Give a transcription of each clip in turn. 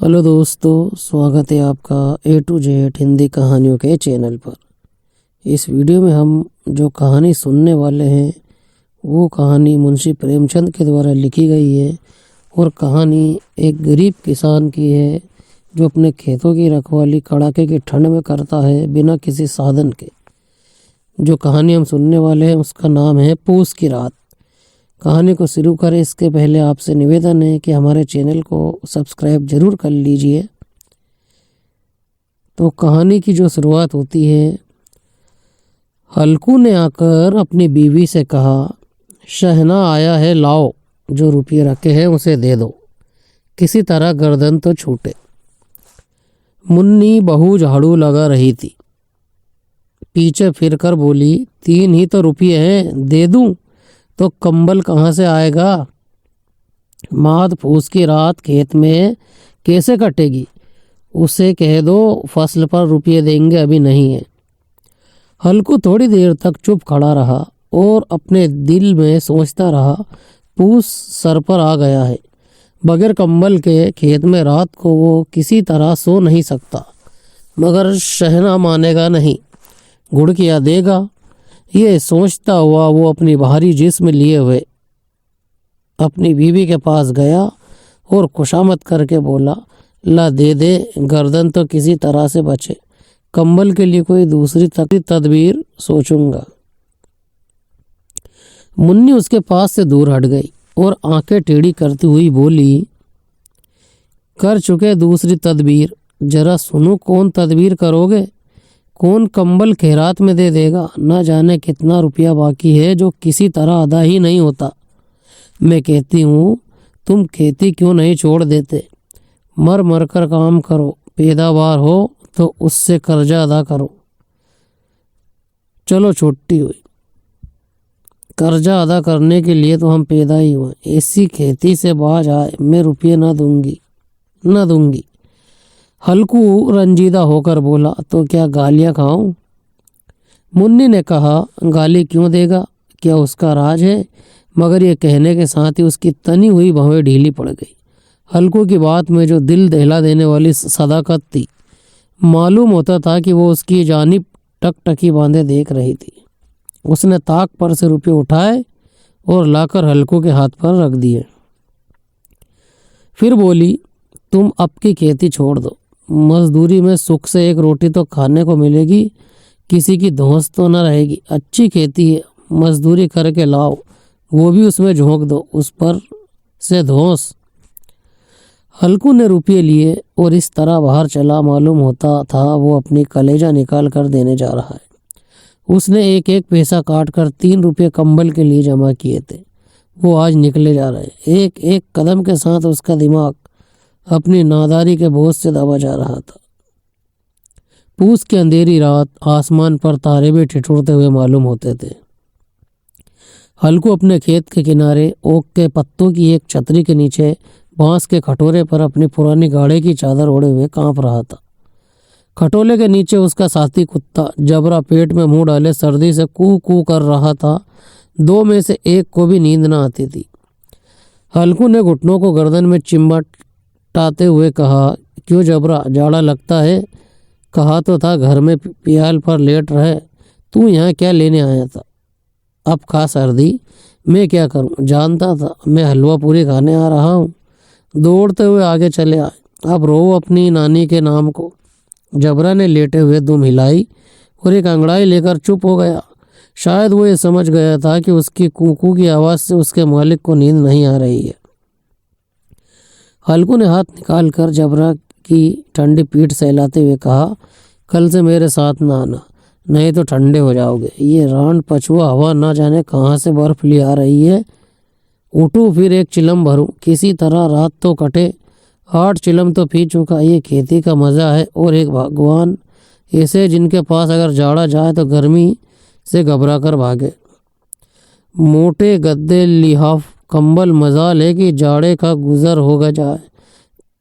Hello दोस्तों, स्वागत है आपका ए टू जेड हिंदी कहानियों के चैनल पर। इस वीडियो में हम जो कहानी सुनने वाले हैं वो कहानी मुंशी प्रेमचंद के द्वारा लिखी गई है और कहानी एक गरीब किसान की है जो अपने खेतों की रखवाली कड़ाके की ठंड में करता है बिना किसी साधन के। जो कहानी हम सुनने वाले हैं उसका नाम है पूस की रात। कहानी को शुरू करें इसके पहले आपसे निवेदन है कि हमारे चैनल को सब्सक्राइब जरूर कर लीजिए। तो कहानी की जो शुरुआत होती है, हल्कू ने आकर अपनी बीवी से कहा, शहना आया है, लाओ, जो रुपये रखे हैं उसे दे दो, किसी तरह गर्दन तो छूटे। मुन्नी बहू झाड़ू लगा रही थी, पीछे फिरकर बोली, 3 ही तो रुपये हैं, दे दूं तो कंबल कहाँ से आएगा? माद फूस की रात खेत में कैसे कटेगी? उसे कह दो फसल पर रुपये देंगे, अभी नहीं है। हल्कू थोड़ी देर तक चुप खड़ा रहा और अपने दिल में सोचता रहा, पूस सर पर आ गया है, बगैर कंबल के खेत में रात को वो किसी तरह सो नहीं सकता। मगर शहना मानेगा नहीं, घुड़कियाँ देगा। ये सोचता हुआ वो अपनी भारी जिस्म लिए हुए अपनी बीवी के पास गया और खुशामद करके बोला, ला दे दे, गर्दन तो किसी तरह से बचे, कंबल के लिए कोई दूसरी तदबीर सोचूंगा। मुन्नी उसके पास से दूर हट गई और आंखें टेढ़ी करती हुई बोली, कर चुके दूसरी तदबीर, जरा सुनो कौन तदबीर करोगे? कौन कंबल खैरात में दे देगा? न जाने कितना रुपया बाकी है जो किसी तरह अदा ही नहीं होता। मैं कहती हूँ तुम खेती क्यों नहीं छोड़ देते? मर मर कर काम करो, पैदावार हो तो उससे कर्जा अदा करो। चलो छुट्टी हुई, कर्जा अदा करने के लिए तो हम पैदा ही हुए। ऐसी खेती से बाज आए, मैं रुपये न दूंगी। हल्कू रंजीदा होकर बोला, तो क्या गालियां खाऊं? मुन्नी ने कहा, गाली क्यों देगा, क्या उसका राज है? मगर ये कहने के साथ ही उसकी तनी हुई भवें ढीली पड़ गई। हल्कू की बात में जो दिल दहला देने वाली सदाकत थी, मालूम होता था कि वो उसकी जानिब टकटकी बांधे देख रही थी। उसने ताक पर से रुपये उठाए और लाकर हल्कू के हाथ पर रख दिए। फिर बोली, तुम अब की खेती छोड़ दो, मजदूरी में सुख से एक रोटी तो खाने को मिलेगी, किसी की धौंस तो न रहेगी। अच्छी खेती है, मजदूरी करके लाओ, वो भी उसमें झोंक दो, उस पर से धौंस। हल्कू ने रुपये लिए और इस तरह बाहर चला। मालूम होता था वो अपनी कलेजा निकाल कर देने जा रहा है। उसने एक एक पैसा काट कर 3 रुपये कंबल के लिए जमा किए थे, वो आज निकले जा रहे। एक एक कदम के साथ उसका दिमाग अपनी नादारी के बोझ से दबा जा रहा था। पूस की अंधेरी रात, आसमान पर तारे भी ठिठुरते हुए मालूम होते थे। हल्कू अपने खेत के किनारे ओक के पत्तों की एक छतरी के नीचे बांस के खटोरे पर अपनी पुरानी गाड़े की चादर ओढ़े हुए कांप रहा था। खटोले के नीचे उसका साथी कुत्ता जबरा पेट में मुंह डाले सर्दी से कू कू कर रहा था। 2 में से एक को भी नींद न आती थी। हल्कू ने घुटनों को गर्दन में चिमटाते हुए कहा, क्यों जबरा, जाड़ा लगता है? कहा तो था घर में पियाल पर लेट रहे, तू यहाँ क्या लेने आया था? अब खा सर्दी, मैं क्या करूं? जानता था मैं हलवा पूरी खाने आ रहा हूं। दौड़ते हुए आगे चले आए, अब रो अपनी नानी के नाम को। जबरा ने लेटे हुए दुम हिलाई और एक अंगड़ाई लेकर चुप हो गया। शायद वो ये समझ गया था कि उसकी कूकू की आवाज़ से उसके मालिक को नींद नहीं आ रही है। हल्कू ने हाथ निकाल कर जबरा की ठंडी पीठ सहलाते हुए कहा, कल से मेरे साथ ना आना, नहीं तो ठंडे हो जाओगे। ये रांड पछुआ हवा ना जाने कहाँ से बर्फ ले आ रही है। उठूँ फिर एक चिलम भरूं, किसी तरह रात तो कटे। 8 चिलम तो पी चुका। ये खेती का मज़ा है। और एक भगवान ऐसे जिनके पास अगर जाड़ा जाए तो गर्मी से घबरा कर भागे। मोटे गद्दे, लिहाफ, कंबल, मजाल है कि जाड़े का गुजर होगा जाए।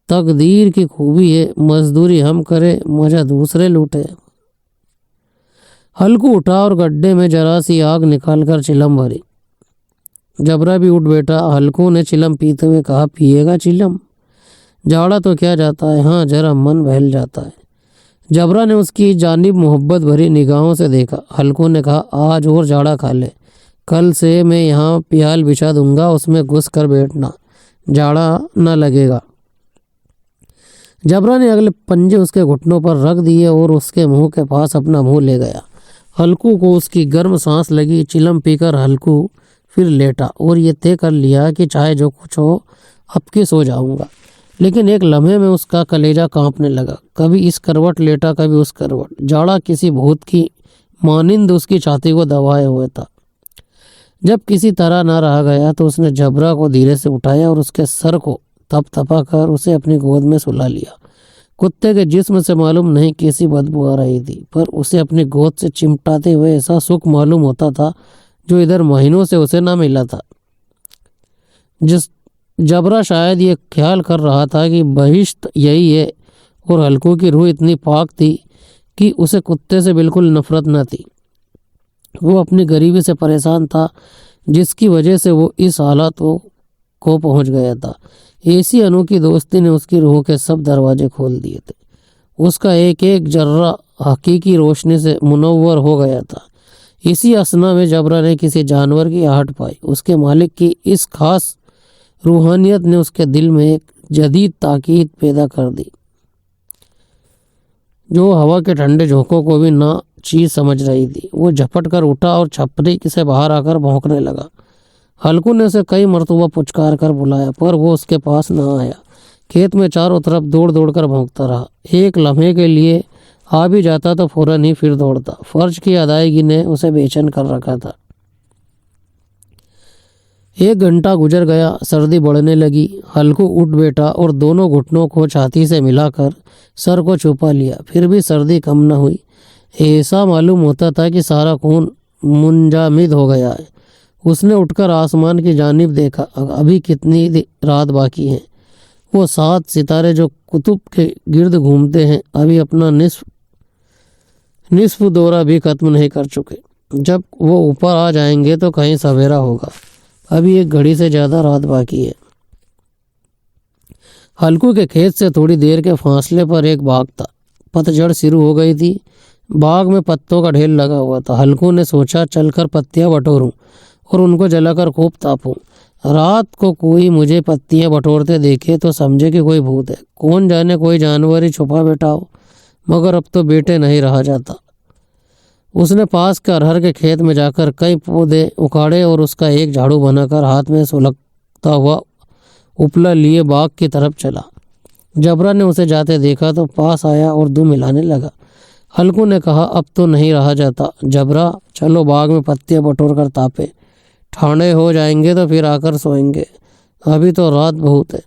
तकदीर की खूबी है, मजदूरी हम करे, मजा दूसरे लूटे। हल्कू उठा और गड्ढे में जरा सी आग निकाल कर चिलम भरी। जबरा भी उठ बैठा। हल्कू ने चिलम पीते हुए कहा, पिएगा चिलम? जाड़ा तो क्या जाता है, हाँ जरा मन बहल जाता है। जबरा ने उसकी जानिब मोहब्बत भरी निगाहों से देखा। हल्कू ने कहा, आज और जाड़ा खा ले, कल से मैं यहाँ प्याल बिछा दूंगा, उसमें घुस कर बैठना, जाड़ा न लगेगा। जबरा ने अगले पंजे उसके घुटनों पर रख दिए और उसके मुंह के पास अपना मुंह ले गया। हल्कू को उसकी गर्म सांस लगी। चिलम पीकर हल्कू फिर लेटा और ये तय कर लिया कि चाहे जो कुछ हो अब के सो जाऊंगा। लेकिन एक लम्हे में उसका कलेजा कांपने लगा। कभी इस करवट लेटा, कभी उस करवट। जाड़ा किसी भूत की मानिंद उसकी छाती को दबाए हुए था। जब किसी तरह ना रहा गया तो उसने जबरा को धीरे से उठाया और उसके सर को थपथपा कर उसे अपनी गोद में सुला लिया। कुत्ते के जिस्म से मालूम नहीं कैसी बदबू आ रही थी, पर उसे अपनी गोद से चिमटाते हुए ऐसा सुख मालूम होता था जो इधर महीनों से उसे ना मिला था। जिस जबरा शायद ये ख्याल कर रहा था कि बहिश्त यही है, और हल्कू की रूह इतनी पाक थी कि उसे कुत्ते से बिल्कुल नफरत न थी। वो अपनी गरीबी से परेशान था, जिसकी वजह से वो इस हालात को पहुंच गया था। ऐसी अनोखी दोस्ती ने उसकी रूह के सब दरवाजे खोल दिए थे। उसका एक एक जर्रा हकीकी रोशनी से मुनव्वर हो गया था। इसी असना में जबरा ने किसी जानवर की आहट पाई। उसके मालिक की इस खास रूहानियत ने उसके दिल में एक जदीद ताकीद पैदा कर दी, जो हवा के ठंडे झोंकों को भी ना चीज समझ रही थी। वो झपट कर उठा और छपरी से बाहर आकर भौंकने लगा। हल्कू ने उसे कई मरतबा पुचकार कर बुलाया, पर वो उसके पास न आया। खेत में चारों तरफ दौड़ दौड़ कर भौंकता रहा। एक लम्हे के लिए आ भी जाता तो फौरन ही फिर दौड़ता। फर्ज की अदायगी ने उसे बेचैन कर रखा था। एक घंटा गुजर गया। सर्दी बढ़ने लगी। हल्कू उठ बैठा और दोनों घुटनों को छाती से मिलाकर सर को छुपा लिया। फिर भी सर्दी कम न हुई। ऐसा मालूम होता था कि सारा खून मुंजामिद हो गया है। उसने उठकर आसमान की जानिब देखा। अभी कितनी रात बाकी है। वो 7 सितारे जो कुतुब के गिर्द घूमते हैं अभी अपना निस्फ दौरा भी खत्म नहीं कर चुके। जब वो ऊपर आ जाएंगे तो कहीं सवेरा होगा। अभी 1 घड़ी से ज़्यादा रात बाकी है। हल्कू के खेत से थोड़ी देर के फासले पर एक बाग था। पतझड़ शुरू हो गई थी। बाग में पत्तों का ढेर लगा हुआ था। हल्कू ने सोचा, चलकर पत्तियां बटोरूं और उनको जलाकर खूब तापूं। रात को कोई मुझे पत्तियां बटोरते देखे तो समझे कि कोई भूत है। कौन जाने कोई जानवर ही छुपा बैठा हो। मगर अब तो बेटे नहीं रहा जाता। उसने पास के अरहर के खेत में जाकर कई पौधे उखाड़े और उसका एक झाड़ू बनाकर हाथ में सुलगता हुआ उपला लिए बाग की तरफ चला। जबरा ने उसे जाते देखा तो पास आया और दुम हिलाने लगा। हल्कू ने कहा, अब तो नहीं रहा जाता जबरा, चलो बाग में पत्तियां बटोर कर तापे। ठंडे हो जाएंगे तो फिर आकर सोएंगे, अभी तो रात बहुत है।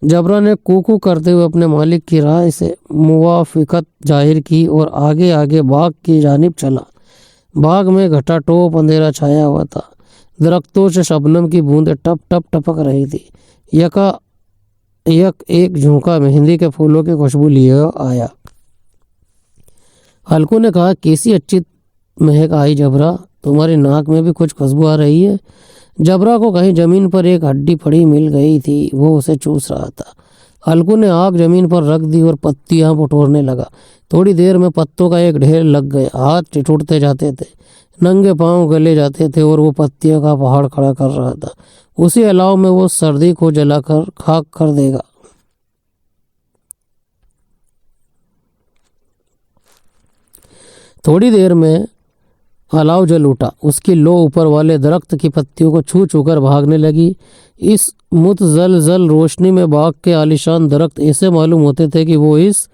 जबरा ने कूकू करते हुए अपने मालिक की राय से मुवाफिकत जाहिर की और आगे आगे बाग की जानिब चला। बाग में घटाटोप अंधेरा छाया हुआ था। दरख्तों से शबनम की बूंदें टप टप टपक रही थी। यका यक एक झोंका मेहंदी के फूलों की खुशबू लिए आया। हल्कू ने कहा, कैसी अच्छी महक आई जबरा, तुम्हारी नाक में भी कुछ खुशबू आ रही है। जबरा को कहीं जमीन पर एक हड्डी पड़ी मिल गई थी। वो उसे चूस रहा था। हल्कू ने आग जमीन पर रख दी और पत्तियां बटोरने लगा। थोड़ी देर में पत्तों का एक ढेर लग गया। हाथ ठिठुरते जाते थे, नंगे पांव गले जाते थे और वो पत्तियों का पहाड़ खड़ा कर रहा था। उसी अलाव में वो सर्दी को जलाकर खाक कर देगा। थोड़ी देर में अलाव जल उठा। उसकी लो ऊपर वाले दरख्त की पत्तियों को छू छू कर भागने लगी। इस मुतजलजल रोशनी में बाग के आलीशान दरख्त ऐसे मालूम होते थे कि वो इस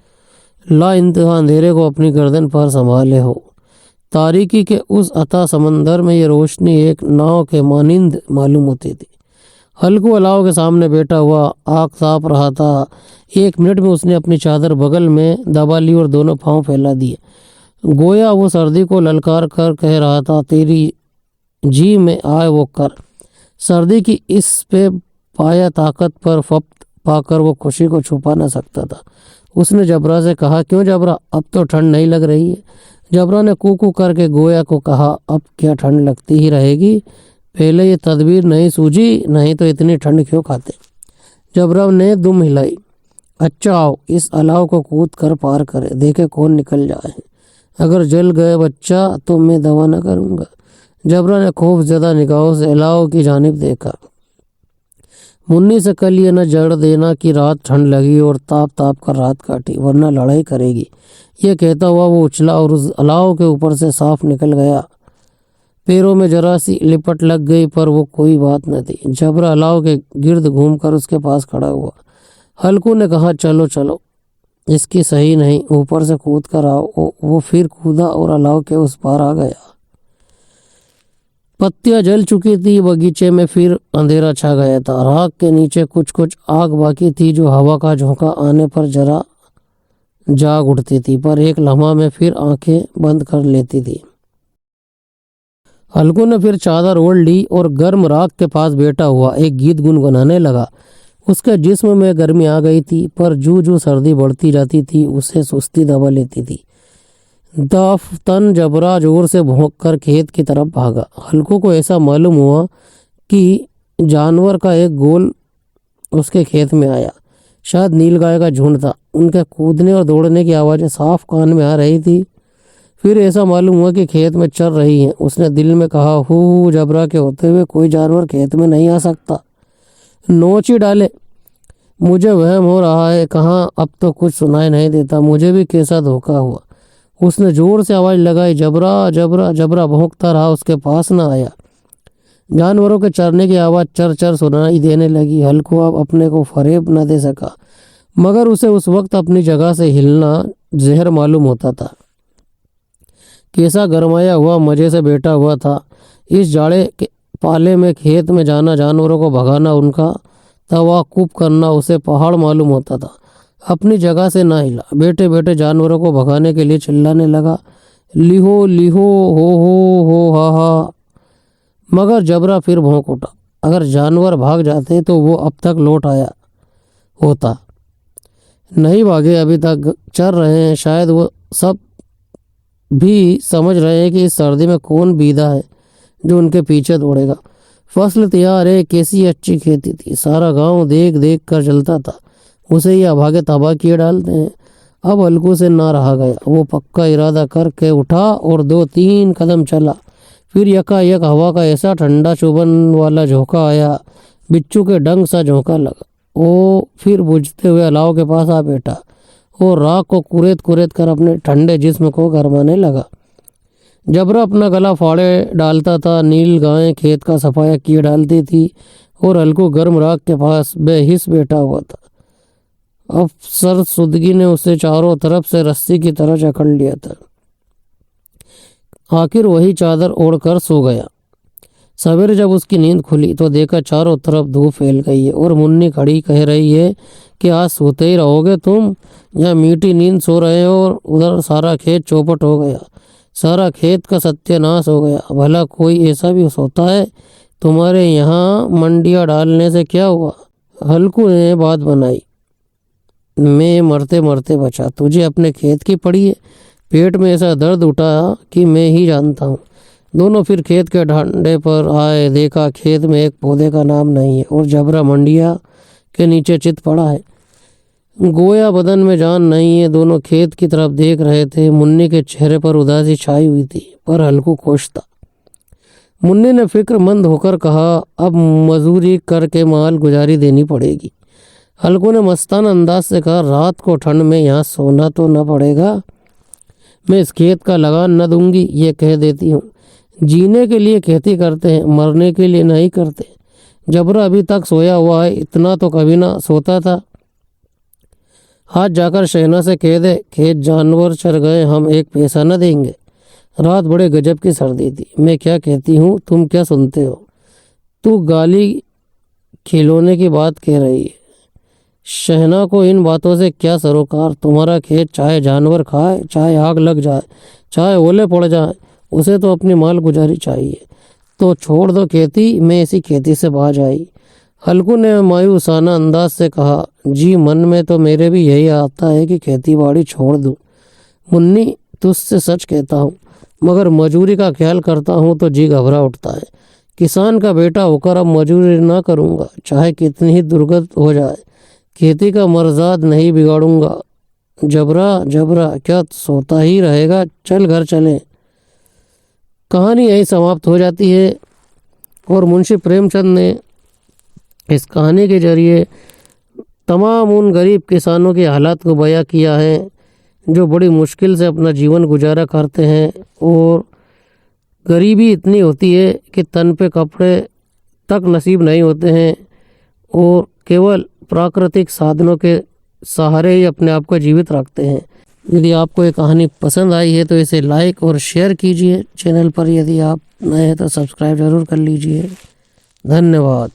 ला इंतहा अंधेरे को अपनी गर्दन पर संभाले हो। तारीकी के उस अता समंदर में ये रोशनी एक नाव के मानिंद मालूम होती थी। हल्कू अलाव के सामने बैठा हुआ आग ताप रहा था। 1 मिनट में उसने अपनी चादर बगल में दबा ली और दोनों पांव फैला दिए। गोया वो सर्दी को ललकार कर कह रहा था, तेरी जी में आए वो कर। सर्दी की इस पे पाया ताकत पर फप्त पाकर वो खुशी को छुपा न सकता था। उसने जबरा से कहा, क्यों जबरा, अब तो ठंड नहीं लग रही है। जबरा ने कूकू करके गोया को कहा, अब क्या ठंड लगती ही रहेगी, पहले ये तदबीर नहीं सूझी, नहीं तो इतनी ठंड क्यों खाते। जबरा ने दुम हिलाई। अच्छा आओ इस अलाव को कूद कर पार करे, देखे कौन निकल जाए। अगर जल गए बच्चा तो मैं दवा न करूँगा। जबरा ने खूब ज्यादा निगाहों से अलाव की जानिब देखा। मुन्नी से कल ये न जड़ देना कि रात ठंड लगी और ताप ताप कर रात काटी, वरना लड़ाई करेगी। ये कहता हुआ वो उछला और उस अलाव के ऊपर से साफ निकल गया। पैरों में जरा सी लिपट लग गई पर वो कोई बात न थी। जबरा अलाव के गिर्द घूमकर उसके पास खड़ा हुआ। हल्कू ने कहा चलो चलो इसकी सही नहीं, ऊपर से कूद कर आओ। वो फिर कूदा और अलाव के उस पार आ गया। पत्तियां जल चुकी थी, बगीचे में फिर अंधेरा छा गया था। राख के नीचे कुछ कुछ आग बाकी थी जो हवा का झोंका आने पर जरा जाग उठती थी, पर एक लम्हा में फिर आंखें बंद कर लेती थी। हल्कू ने फिर चादर ओढ़ ली और गर्म राख के पास बैठा हुआ एक गीत गुनगुनाने लगा। उसके जिस्म में गर्मी आ गई थी, पर जू जू सर्दी बढ़ती जाती थी उसे सुस्ती दबा लेती थी। दफ्तन जबरा जोर से भौंक कर खेत की तरफ भागा। हल्कू को ऐसा मालूम हुआ कि जानवर का एक गोल उसके खेत में आया। शायद नीलगाय का झुंड था। उनके कूदने और दौड़ने की आवाज़ें साफ कान में आ रही थी। फिर ऐसा मालूम हुआ कि खेत में चल रही हैं। उसने दिल में कहा, हु जबरा के होते हुए कोई जानवर खेत में नहीं आ सकता। नोच ही डाले। मुझे वहम हो रहा है, कहाँ अब तो कुछ सुनाई नहीं देता। मुझे भी कैसा धोखा हुआ। उसने जोर से आवाज़ लगाई, जबरा जबरा। जबरा भौंकता रहा, उसके पास न आया। जानवरों के चरने की आवाज़ चर चर सुनाई देने लगी। हल्कू अब अपने को फरेब न दे सका, मगर उसे उस वक्त अपनी जगह से हिलना जहर मालूम होता था। कैसा गरमाया हुआ मज़े से बैठा हुआ था। इस जाड़े के पाले में खेत में जाना, जानवरों को भगाना, उनका तवाकुब करना उसे पहाड़ मालूम होता था। अपनी जगह से ना हिला। बैठे बैठे जानवरों को भगाने के लिए चिल्लाने लगा, लिहो लिहो हो हा हा। मगर जबरा फिर भौंक उठा। अगर जानवर भाग जाते तो वो अब तक लौट आया होता। नहीं भागे, अभी तक चल रहे हैं। शायद वो सब भी समझ रहे हैं कि इस सर्दी में कौन बीदा है जो उनके पीछे दौड़ेगा। फसल तैयार है। कैसी अच्छी खेती थी। सारा गांव देख देख कर चलता था। उसे ये अभागे तबाह किए डालते हैं। अब हल्कू से ना रहा गया। वो पक्का इरादा करके उठा और 2-3 कदम चला। फिर यकायक हवा का ऐसा ठंडा चुभन वाला झोंका आया, बिच्छू के डंग सा झोंका लगा। वो फिर बुझते हुए अलाव के पास आ बैठा और राख को कुरेद कुरेद कर अपने ठंडे जिस्म को गरमाने लगा। जबरा अपना गला फाड़े डालता था। नील गाय खेत का सफाया किए डालती थी और हल्कू गर्म राख के पास बेहिस बैठा हुआ था। अफसर सुदगी ने उसे चारों तरफ से रस्सी की तरह जकड़ लिया था। आखिर वही चादर ओढ़कर सो गया। सवेरे जब उसकी नींद खुली तो देखा चारों तरफ धूप फैल गई है और मुन्नी खड़ी कह रही है कि आज सोते ही रहोगे तुम। यहाँ मीठी नींद सो रहे हो और उधर सारा खेत चौपट हो गया। सारा खेत का सत्यानाश हो गया। भला कोई ऐसा भी सोता है? तुम्हारे यहाँ मंडिया डालने से क्या हुआ? हल्कू ने बात बनाई, मैं मरते मरते बचा। तुझे अपने खेत की पड़ी है। पेट में ऐसा दर्द उठा कि मैं ही जानता हूँ। दोनों फिर खेत के ढांडे पर आए। देखा खेत में एक पौधे का नाम नहीं है और जबरा मंडिया के नीचे चित पड़ा है। गोया बदन में जान नहीं है। दोनों खेत की तरफ देख रहे थे। मुन्नी के चेहरे पर उदासी छाई हुई थी, पर हल्कू खुश था। मुन्नी ने फिक्रमंद होकर कहा, अब मजूरी करके माल गुजारी देनी पड़ेगी। हल्कू ने मस्ताना अंदाज से कहा, रात को ठंड में यहाँ सोना तो न पड़ेगा। मैं इस खेत का लगान न दूंगी, ये कह देती हूँ। जीने के लिए खेती करते हैं, मरने के लिए नहीं करते। जबरा अभी तक सोया हुआ है, इतना तो कभी ना सोता था। हाथ जाकर शहना से कह दे, खेत जानवर चर गए, हम एक पैसा न देंगे। रात बड़े गजब की सर्दी थी। मैं क्या कहती हूँ, तुम क्या सुनते हो? तू गाली खिलौने की बात कह रही है। शहना को इन बातों से क्या सरोकार? तुम्हारा खेत चाहे जानवर खाए, चाहे आग लग जाए, चाहे ओले पड़ जाए, उसे तो अपनी माल गुजारी चाहिए। तो छोड़ दो खेती। मैं इसी खेती से बाज आई। हल्कू ने मायूसाना अंदाज से कहा, जी मन में तो मेरे भी यही आता है कि खेती बाड़ी छोड़ दूं। मुन्नी, तुझसे सच कहता हूँ, मगर मजूरी का ख्याल करता हूँ तो जी घबरा उठता है। किसान का बेटा होकर अब मजदूरी ना करूँगा, चाहे कितनी ही दुर्गत हो जाए। खेती का मर्जाद नहीं बिगाड़ूंगा। जबरा जबरा क्या सोता ही रहेगा, चल घर चले। कहानी यही समाप्त हो जाती है और मुंशी प्रेमचंद ने इस कहानी के जरिए तमाम उन गरीब किसानों के हालात को बयां किया है जो बड़ी मुश्किल से अपना जीवन गुजारा करते हैं और गरीबी इतनी होती है कि तन पे कपड़े तक नसीब नहीं होते हैं और केवल प्राकृतिक साधनों के सहारे ही अपने आप को जीवित रखते हैं। यदि आपको ये कहानी पसंद आई है तो इसे लाइक और शेयर कीजिए। चैनल पर यदि आप नए हैं तो सब्सक्राइब जरूर कर लीजिए। धन्यवाद।